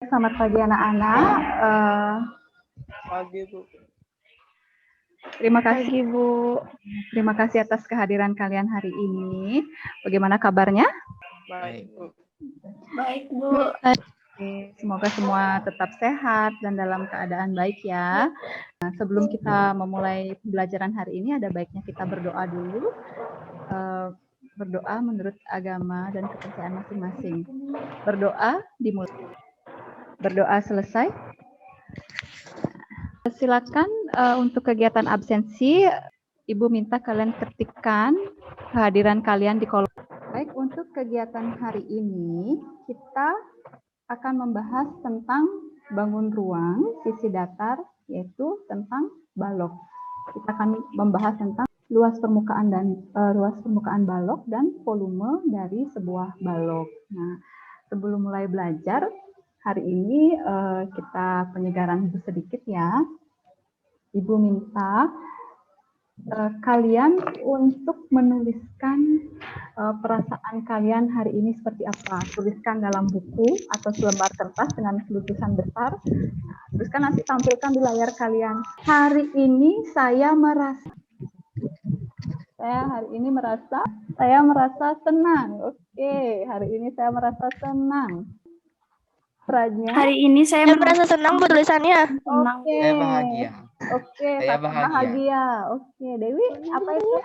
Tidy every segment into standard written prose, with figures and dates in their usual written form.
Selamat pagi anak-anak. Pagi, Bu. Terima kasih Pagi, Bu. Terima kasih atas kehadiran kalian hari ini. Bagaimana kabarnya? Baik, Bu. Baik, Bu. Oke, semoga semua tetap sehat dan dalam keadaan baik ya. Nah, sebelum kita memulai pembelajaran hari ini, ada baiknya kita berdoa dulu. Berdoa menurut agama dan kepercayaan masing-masing. Berdoa dimulai. Berdoa selesai. Silakan untuk kegiatan absensi, Ibu minta kalian ketikkan kehadiran kalian di kolom. Baik, untuk kegiatan hari ini, kita akan membahas tentang bangun ruang, sisi datar, yaitu tentang balok. Kita akan membahas tentang luas permukaan balok dan volume dari sebuah balok. Nah, sebelum mulai belajar, hari ini kita penyegaran sedikit ya. Ibu minta kalian untuk menuliskan perasaan kalian hari ini seperti apa. Tuliskan dalam buku atau selembar kertas dengan tulisan besar. Tuliskan, nanti tampilkan di layar kalian. Hari ini saya merasa senang. Oke, hari ini saya merasa senang. Hari ini saya merasa senang tulisannya. Oke. Saya bahagia. Oke, Saya Kakak bahagia. Oke, Dewi, apa itu?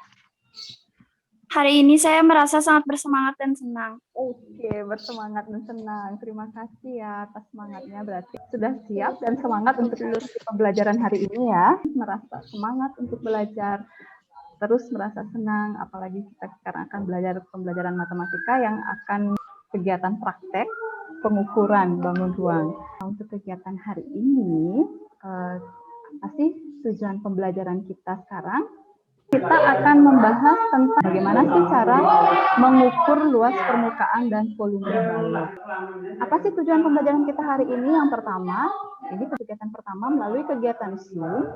Hari ini saya merasa sangat bersemangat dan senang. Oke, bersemangat dan senang. Terima kasih ya atas semangatnya. Berarti sudah siap dan semangat untuk pembelajaran hari ini ya. Merasa semangat untuk belajar, terus merasa senang. Apalagi kita sekarang akan belajar pembelajaran matematika yang akan kegiatan praktek pengukuran bangun ruang. Untuk kegiatan hari ini, apa sih tujuan pembelajaran kita sekarang? Kita akan membahas tentang bagaimana sih cara mengukur luas permukaan dan volume balok. Apa sih tujuan pembelajaran kita hari ini? Yang pertama, ini kegiatan pertama melalui kegiatan Zoom.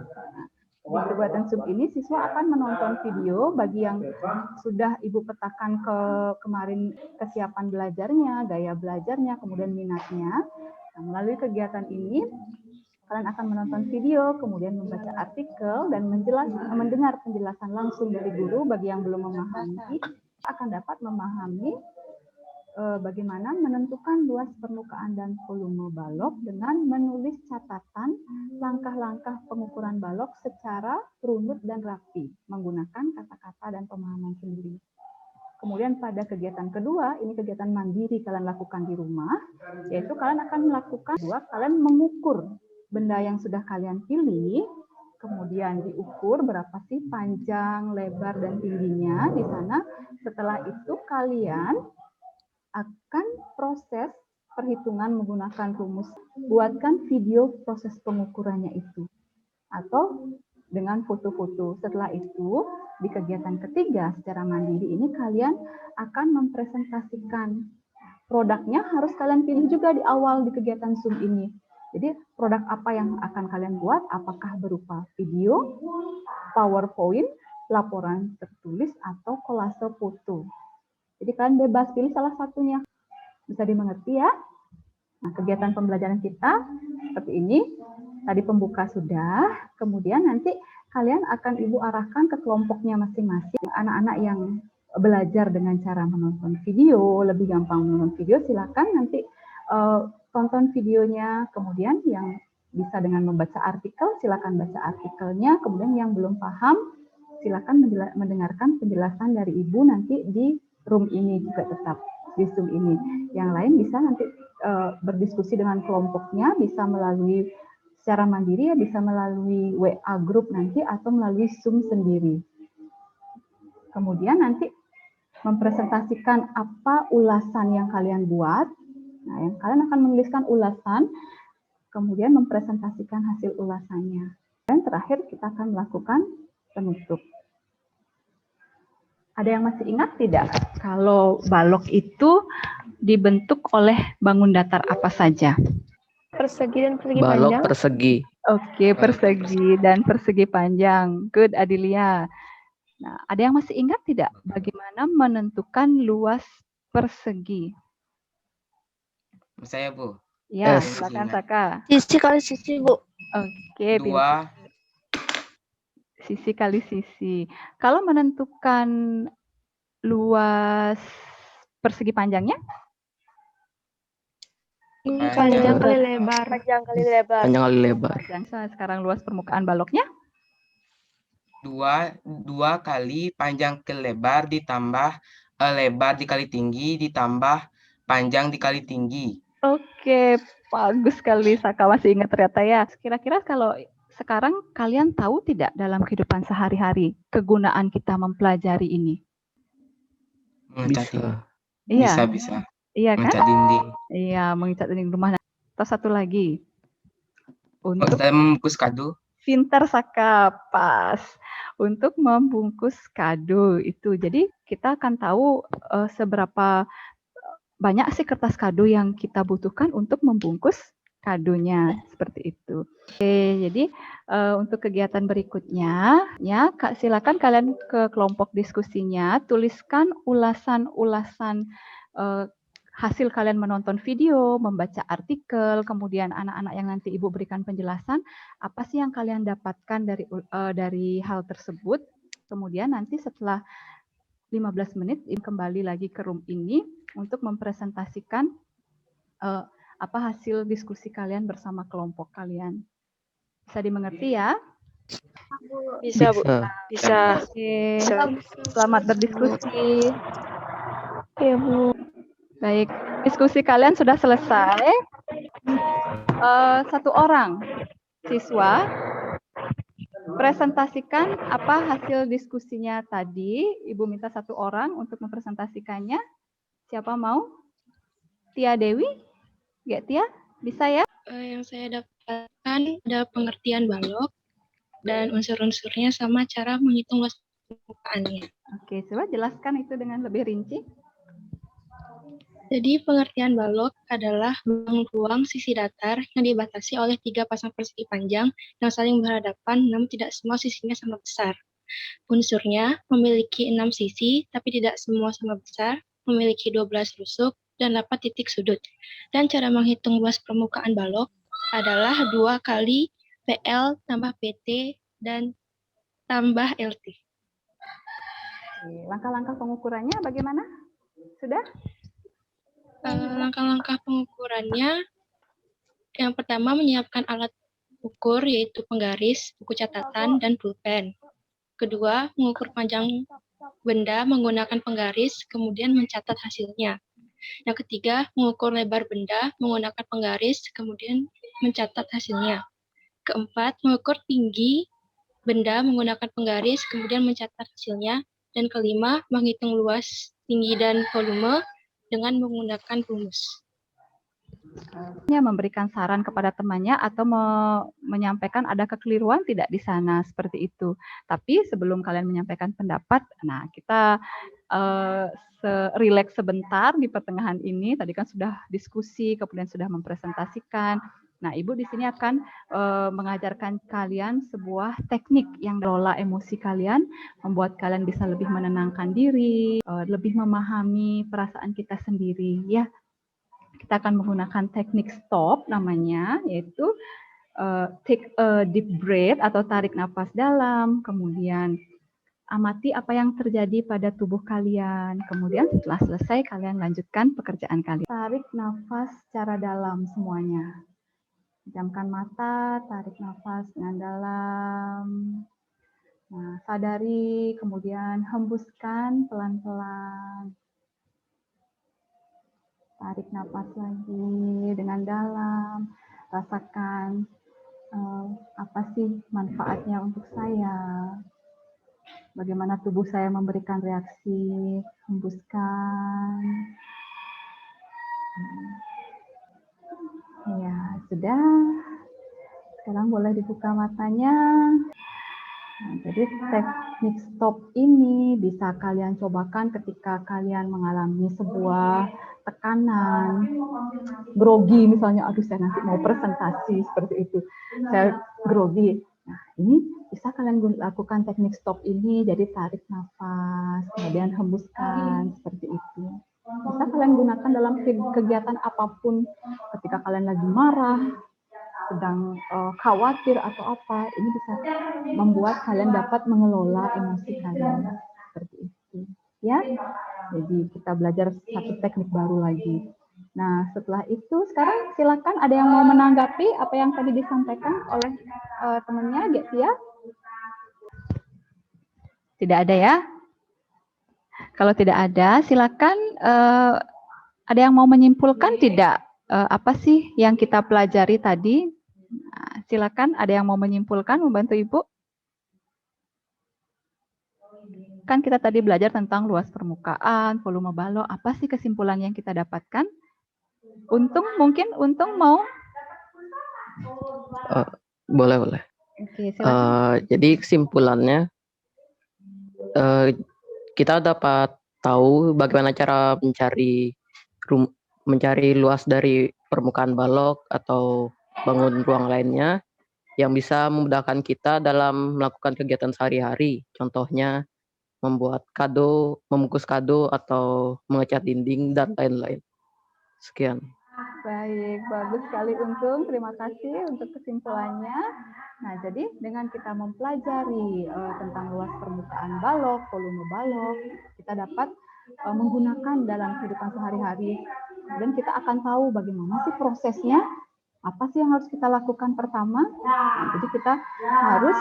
Di kegiatan Zoom ini siswa akan menonton video bagi yang sudah Ibu petakan kemarin kesiapan belajarnya, gaya belajarnya, kemudian minatnya. Nah, melalui kegiatan ini kalian akan menonton video, kemudian membaca artikel, dan mendengar penjelasan langsung dari guru. Bagi yang belum memahami, akan dapat memahami bagaimana menentukan luas permukaan dan volume balok dengan menulis catatan langkah-langkah pengukuran balok secara runut dan rapi, menggunakan kata-kata dan pemahaman sendiri. Kemudian pada kegiatan kedua, ini kegiatan mandiri kalian lakukan di rumah, yaitu kalian akan melakukan kalian mengukur benda yang sudah kalian pilih, kemudian diukur berapa sih panjang, lebar, dan tingginya di sana. Setelah itu kalian akan proses perhitungan menggunakan rumus. Buatkan video proses pengukurannya itu, atau dengan foto-foto. Setelah itu, di kegiatan ketiga secara mandiri ini kalian akan mempresentasikan produknya. Harus kalian pilih juga di awal di kegiatan Zoom ini. Jadi produk apa yang akan kalian buat? Apakah berupa video, PowerPoint, laporan tertulis, atau kolase foto? Jadi kalian bebas pilih salah satunya. Bisa dimengerti ya? Nah, kegiatan pembelajaran kita seperti ini. Tadi pembuka sudah, kemudian nanti kalian akan Ibu arahkan ke kelompoknya masing-masing. Anak-anak yang belajar dengan cara menonton video, lebih gampang menonton video, silakan nanti tonton videonya. Kemudian yang bisa dengan membaca artikel, silakan baca artikelnya. Kemudian yang belum paham, silakan mendengarkan penjelasan dari Ibu nanti di room ini juga tetap di Zoom ini. Yang lain bisa nanti berdiskusi dengan kelompoknya, bisa melalui secara mandiri ya, bisa melalui WA group nanti atau melalui Zoom sendiri. Kemudian nanti mempresentasikan apa ulasan yang kalian buat. Nah, yang kalian akan menuliskan ulasan, kemudian mempresentasikan hasil ulasannya. Dan terakhir kita akan melakukan penutup. Ada yang masih ingat tidak kalau balok itu dibentuk oleh bangun datar apa saja? Persegi dan persegi Balok panjang. persegi. Oke, persegi dan persegi panjang. Good, Adelia. Nah, ada yang masih ingat tidak bagaimana menentukan luas persegi? Saya, Bu. Ya, S. silakan Saka. Sisi kali sisi, Bu. Oke, Dua. sisi kali sisi. Kalau menentukan luas persegi panjangnya? Panjang kali lebar. Panjang kali lebar. Panjang kali lebar. Panjang. Sekarang luas permukaan baloknya? Dua kali panjang ke lebar ditambah lebar dikali tinggi ditambah panjang dikali tinggi. Oke, bagus sekali Saka, masih ingat ternyata ya. Kira-kira kalau sekarang kalian tahu tidak dalam kehidupan sehari-hari kegunaan kita mempelajari ini? Mengecat Bisa. dinding. Iya, Bisa. iya kan? Mengecat dinding. Iya, mengecat dinding rumah. Atau satu lagi, untuk Dalam membungkus kado. pinter Saka, pas. Untuk membungkus kado itu. Jadi kita akan tahu seberapa banyak sih kertas kado yang kita butuhkan untuk membungkus kadonya, seperti itu. Oke, jadi untuk kegiatan berikutnya, ya silakan kalian ke kelompok diskusinya, tuliskan ulasan-ulasan hasil kalian menonton video, membaca artikel, kemudian anak-anak yang nanti Ibu berikan penjelasan, apa sih yang kalian dapatkan dari hal tersebut. Kemudian nanti setelah 15 menit kembali lagi ke room ini untuk mempresentasikan apa hasil diskusi kalian bersama kelompok kalian. Bisa dimengerti ya? Bisa, Bu. Bisa. Oke. Selamat berdiskusi. Iya, Bu. Baik, diskusi kalian sudah selesai. Satu orang siswa presentasikan apa hasil diskusinya tadi. Ibu minta satu orang untuk mempresentasikannya. Siapa mau? Tia Dewi? Gak Tia? Bisa ya? Yang saya dapatkan ada pengertian balok dan unsur-unsurnya sama cara menghitung luas permukaannya. Oke, coba jelaskan itu dengan lebih rinci. Jadi pengertian balok adalah ruang sisi datar yang dibatasi oleh 3 pasang persegi panjang yang saling berhadapan namun tidak semua sisinya sama besar. Unsurnya memiliki 6 sisi tapi tidak semua sama besar, memiliki 12 rusuk dan 8 titik sudut. Dan cara menghitung luas permukaan balok adalah 2 kali PL tambah PT dan tambah LT. Langkah-langkah pengukurannya bagaimana? Sudah? Langkah-langkah pengukurannya, yang pertama menyiapkan alat ukur yaitu penggaris, buku catatan, dan pulpen. Kedua, mengukur panjang benda menggunakan penggaris, kemudian mencatat hasilnya. Yang ketiga, mengukur lebar benda menggunakan penggaris, kemudian mencatat hasilnya. Keempat, mengukur tinggi benda menggunakan penggaris, kemudian mencatat hasilnya. Dan kelima, menghitung luas, tinggi, dan volume dengan menggunakan rumus. Memberikan saran kepada temannya atau menyampaikan ada kekeliruan tidak di sana, seperti itu. Tapi sebelum kalian menyampaikan pendapat, nah kita relax sebentar di pertengahan ini. Tadi kan sudah diskusi, kemudian sudah mempresentasikan. Nah, Ibu di sini akan mengajarkan kalian sebuah teknik yang mengelola emosi kalian, membuat kalian bisa lebih menenangkan diri, lebih memahami perasaan kita sendiri, ya. Kita akan menggunakan teknik stop namanya, yaitu take a deep breath atau tarik nafas dalam, kemudian amati apa yang terjadi pada tubuh kalian. Kemudian setelah selesai kalian lanjutkan pekerjaan kalian. Tarik nafas secara dalam semuanya. Pejamkan mata, tarik nafas dengan dalam. Nah, sadari, kemudian hembuskan pelan-pelan. Tarik nafas lagi dengan dalam. Rasakan apa sih manfaatnya untuk saya. Bagaimana tubuh saya memberikan reaksi. Hembuskan. Ya, sudah. Sekarang boleh dibuka matanya. Nah, jadi teknik stop ini bisa kalian cobakan ketika kalian mengalami sebuah tekanan, grogi misalnya, aduh saya nanti mau presentasi seperti itu, saya grogi. Nah, ini bisa kalian lakukan teknik stop ini, jadi tarik nafas, kemudian hembuskan seperti itu. Bisa kalian gunakan dalam kegiatan apapun. Ketika kalian lagi marah, sedang khawatir atau apa, ini bisa membuat kalian dapat mengelola emosi kalian seperti itu, ya. Jadi kita belajar satu teknik baru lagi. Nah, setelah itu sekarang silakan ada yang mau menanggapi apa yang tadi disampaikan oleh temannya, Getia? Tidak ada ya? Kalau tidak ada, silakan ada yang mau menyimpulkan tidak? Apa sih yang kita pelajari tadi? Nah, silakan ada yang mau menyimpulkan, membantu Ibu. Kan kita tadi belajar tentang luas permukaan, volume balok. Apa sih kesimpulan yang kita dapatkan? Untung mau? Boleh. Oke, silakan. Jadi kesimpulannya, kita dapat tahu bagaimana cara mencari luas dari permukaan balok atau bangun ruang lainnya yang bisa memudahkan kita dalam melakukan kegiatan sehari-hari. Contohnya membuat kado, membungkus kado, atau mengecat dinding, dan lain-lain. Sekian. Baik, bagus sekali Untung. Terima kasih untuk kesimpulannya. Nah, jadi dengan kita mempelajari tentang luas permukaan balok, volume balok, kita dapat menggunakan dalam kehidupan sehari-hari. Dan kita akan tahu bagaimana sih prosesnya, apa sih yang harus kita lakukan pertama. Nah, jadi kita harus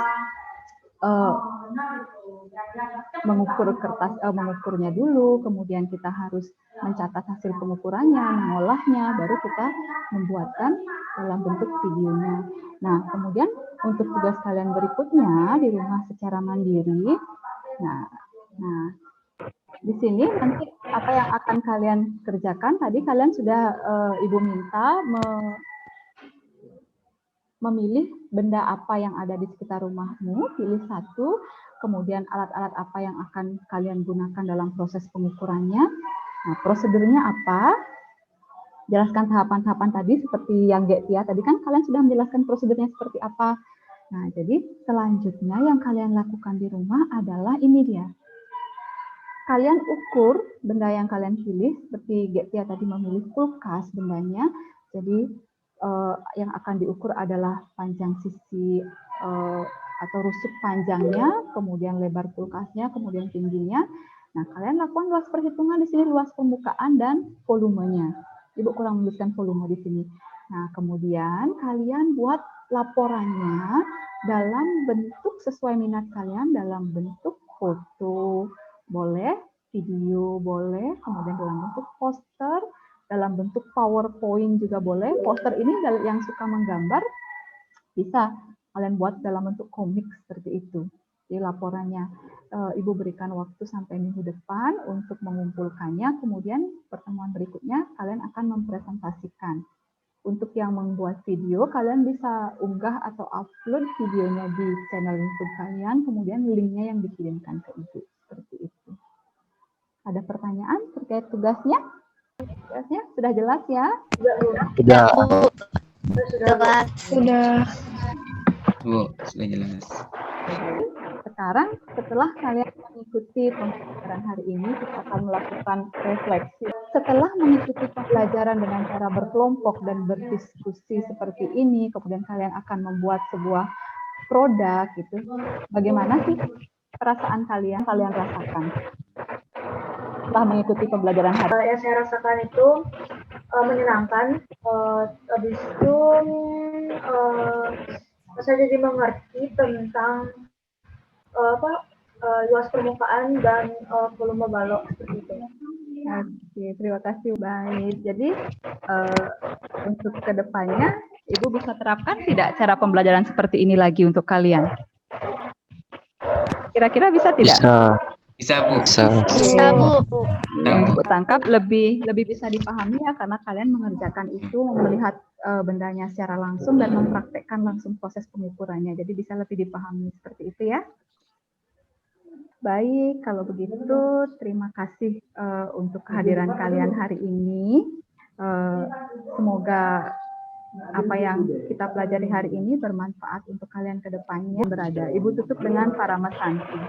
mengukurnya dulu, kemudian kita harus mencatat hasil pengukurannya, mengolahnya, baru kita membuatkan dalam bentuk videonya. Nah, kemudian untuk tugas kalian berikutnya di rumah secara mandiri. Nah, di sini nanti apa yang akan kalian kerjakan? Tadi kalian sudah Ibu minta memilih benda apa yang ada di sekitar rumahmu, pilih satu, kemudian alat-alat apa yang akan kalian gunakan dalam proses pengukurannya. Nah, prosedurnya apa? Jelaskan tahapan-tahapan tadi seperti yang Getia tadi kan kalian sudah menjelaskan prosedurnya seperti apa. Nah, jadi selanjutnya yang kalian lakukan di rumah adalah ini dia. Kalian ukur benda yang kalian pilih, seperti Getia tadi memilih kulkas bendanya, jadi yang akan diukur adalah panjang sisi atau rusuk panjangnya, kemudian lebar kulkasnya, kemudian tingginya. Nah, kalian lakukan luas perhitungan di sini, luas permukaan dan volumenya. Ibu kurang menuliskan volume di sini. Nah, kemudian kalian buat laporannya dalam bentuk sesuai minat kalian, dalam bentuk foto, boleh, video boleh, kemudian dalam bentuk poster, dalam bentuk PowerPoint juga boleh. Poster ini yang suka menggambar bisa kalian buat dalam bentuk komik seperti itu. Jadi laporannya Ibu berikan waktu sampai minggu depan untuk mengumpulkannya. Kemudian pertemuan berikutnya kalian akan mempresentasikan. Untuk yang membuat video, kalian bisa unggah atau upload videonya di channel YouTube kalian. Kemudian linknya yang dikirimkan ke Ibu seperti itu. Ada pertanyaan terkait tugasnya? Tugasnya sudah jelas ya? Sudah. Bu, sudah jelas. Sekarang setelah kalian mengikuti pembelajaran hari ini, kita akan melakukan refleksi. Setelah mengikuti pembelajaran dengan cara berkelompok dan berdiskusi seperti ini, kemudian kalian akan membuat sebuah produk gitu. Bagaimana sih perasaan kalian rasakan setelah mengikuti pembelajaran hari ini? Yang saya rasakan itu menyenangkan. Habis itu saya jadi mengerti tentang luas permukaan dan volume balok seperti itu. Oke, terima kasih. Baik. Jadi untuk kedepannya, Ibu bisa terapkan tidak cara pembelajaran seperti ini lagi untuk kalian? Kira-kira bisa tidak? Bisa, Bu. Bisa, Bu. Untuk tangkap lebih bisa dipahami ya, karena kalian mengerjakan itu, melihat bendanya secara langsung dan mempraktekkan langsung proses pengukurannya. Jadi bisa lebih dipahami seperti itu ya. Baik, kalau begitu terima kasih untuk kehadiran kalian hari ini. Semoga apa yang kita pelajari hari ini bermanfaat untuk kalian ke depannya berada. Ibu tutup dengan Parama Santi.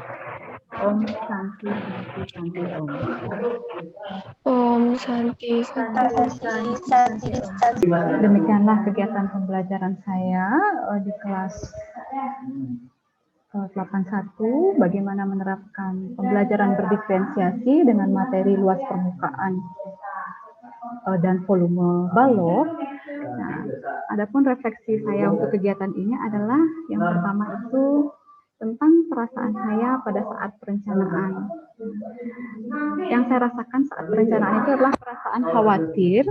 Om Santi, Santi, Santi, Om. Om Demikianlah kegiatan pembelajaran saya di kelas 81, bagaimana menerapkan pembelajaran berdiferensiasi dengan materi luas permukaan dan volume balok. Nah, adapun refleksi saya untuk kegiatan ini adalah yang pertama itu tentang perasaan saya pada saat perencanaan. Yang saya rasakan saat perencanaan itu adalah perasaan khawatir.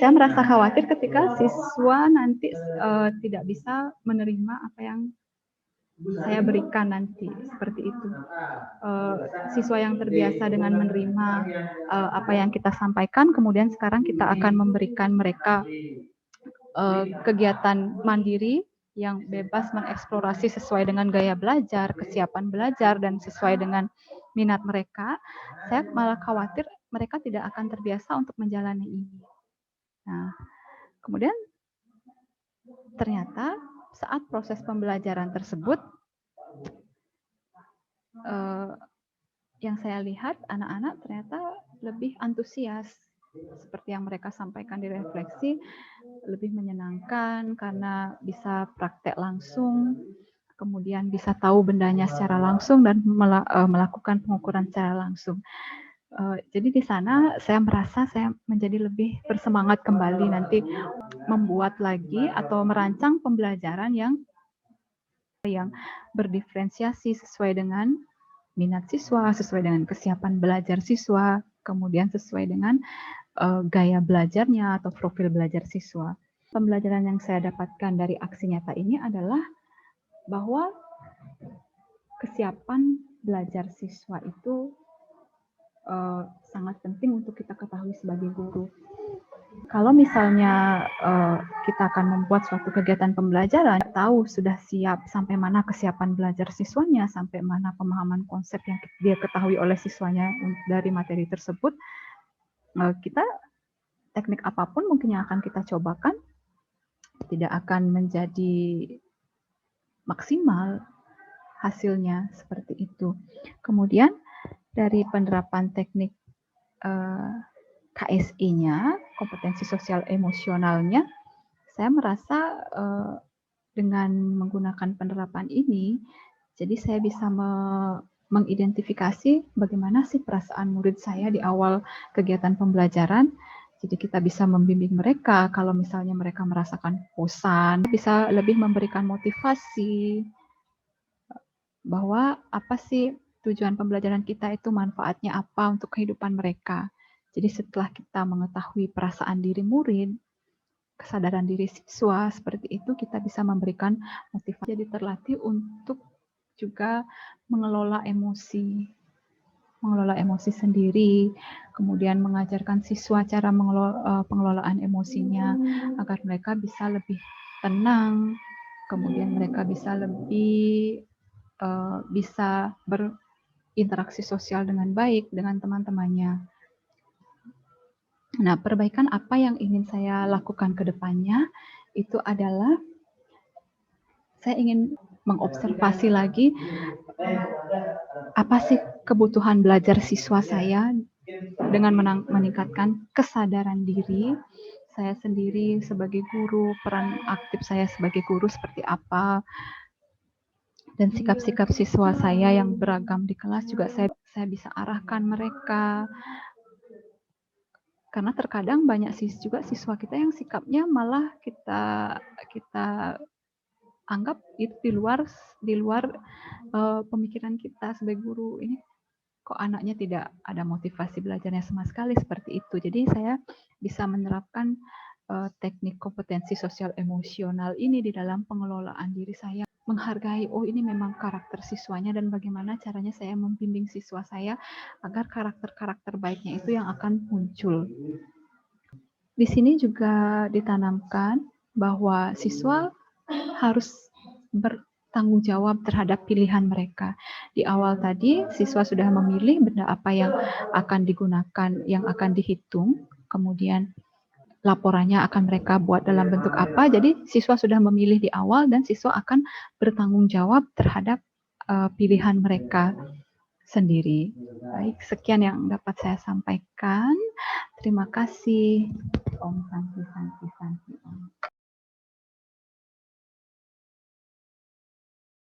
Saya merasa khawatir ketika siswa nanti tidak bisa menerima apa yang saya berikan nanti, seperti itu. Siswa yang terbiasa dengan menerima apa yang kita sampaikan, kemudian sekarang kita akan memberikan mereka kegiatan mandiri yang bebas mengeksplorasi sesuai dengan gaya belajar, kesiapan belajar, dan sesuai dengan minat mereka. Saya malah khawatir mereka tidak akan terbiasa untuk menjalani ini. Nah, kemudian ternyata saat proses pembelajaran tersebut, yang saya lihat anak-anak ternyata lebih antusias, seperti yang mereka sampaikan di refleksi, lebih menyenangkan karena bisa praktek langsung, kemudian bisa tahu bendanya secara langsung dan melakukan pengukuran secara langsung. Jadi di sana saya merasa saya menjadi lebih bersemangat kembali nanti membuat lagi atau merancang pembelajaran yang berdiferensiasi sesuai dengan minat siswa, sesuai dengan kesiapan belajar siswa, kemudian sesuai dengan gaya belajarnya atau profil belajar siswa. Pembelajaran yang saya dapatkan dari aksi nyata ini adalah bahwa kesiapan belajar siswa itu sangat penting untuk kita ketahui sebagai guru. Kalau misalnya kita akan membuat suatu kegiatan pembelajaran, tahu sudah siap sampai mana kesiapan belajar siswanya, sampai mana pemahaman konsep yang dia ketahui oleh siswanya dari materi tersebut, kita teknik apapun mungkin yang akan kita cobakan tidak akan menjadi maksimal hasilnya seperti itu. Kemudian dari penerapan teknik KSE-nya, kompetensi sosial emosionalnya, saya merasa dengan menggunakan penerapan ini, jadi saya bisa mengidentifikasi bagaimana sih perasaan murid saya di awal kegiatan pembelajaran. Jadi kita bisa membimbing mereka kalau misalnya mereka merasakan bosan, bisa lebih memberikan motivasi bahwa apa sih tujuan pembelajaran kita itu, manfaatnya apa untuk kehidupan mereka. Jadi setelah kita mengetahui perasaan diri murid, kesadaran diri siswa, seperti itu kita bisa memberikan motivasi. Jadi terlatih untuk juga mengelola emosi sendiri, kemudian mengajarkan siswa cara pengelolaan emosinya agar mereka bisa lebih tenang, kemudian mereka bisa lebih bisa berinteraksi sosial dengan baik dengan teman-temannya. Nah, perbaikan apa yang ingin saya lakukan ke depannya itu adalah saya ingin mengobservasi lagi apa sih kebutuhan belajar siswa saya dengan meningkatkan kesadaran diri saya sendiri sebagai guru, peran aktif saya sebagai guru seperti apa, dan sikap-sikap siswa saya yang beragam di kelas juga saya bisa arahkan mereka. Karena terkadang banyak juga siswa kita yang sikapnya malah kita anggap itu di luar pemikiran kita sebagai guru. Ini kok anaknya tidak ada motivasi belajarnya sama sekali, seperti itu. Jadi saya bisa menerapkan teknik kompetensi sosial emosional ini di dalam pengelolaan diri saya. Menghargai, oh ini memang karakter siswanya dan bagaimana caranya saya membimbing siswa saya agar karakter-karakter baiknya itu yang akan muncul. Di sini juga ditanamkan bahwa siswa harus bertanggung jawab terhadap pilihan mereka. Di awal tadi, siswa sudah memilih benda apa yang akan digunakan, yang akan dihitung, kemudian laporannya akan mereka buat dalam bentuk apa. Jadi siswa sudah memilih di awal dan siswa akan bertanggung jawab terhadap pilihan mereka. sendiri. Baik, sekian yang dapat saya sampaikan. Terima kasih.